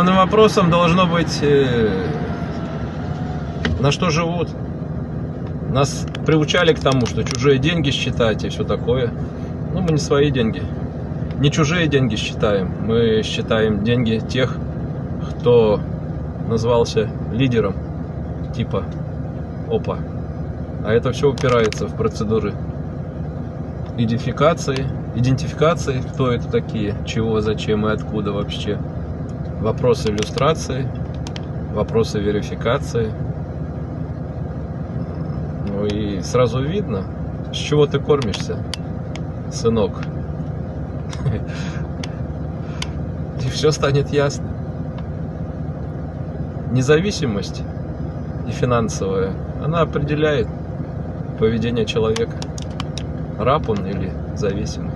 Главным вопросом должно быть, на что живут. Нас приучали к тому, что чужие деньги считать и все такое. Ну, мы не свои деньги, не чужие деньги считаем. Мы считаем деньги тех, кто назвался лидером, типа ОПА. А это все упирается в процедуры идентификации, кто это такие, чего, зачем и откуда вообще. Вопросы иллюстрации, вопросы верификации. Ну и сразу видно, с чего ты кормишься, сынок. И все станет ясно. Независимость и финансовая, она определяет поведение человека. Раб он или зависимый.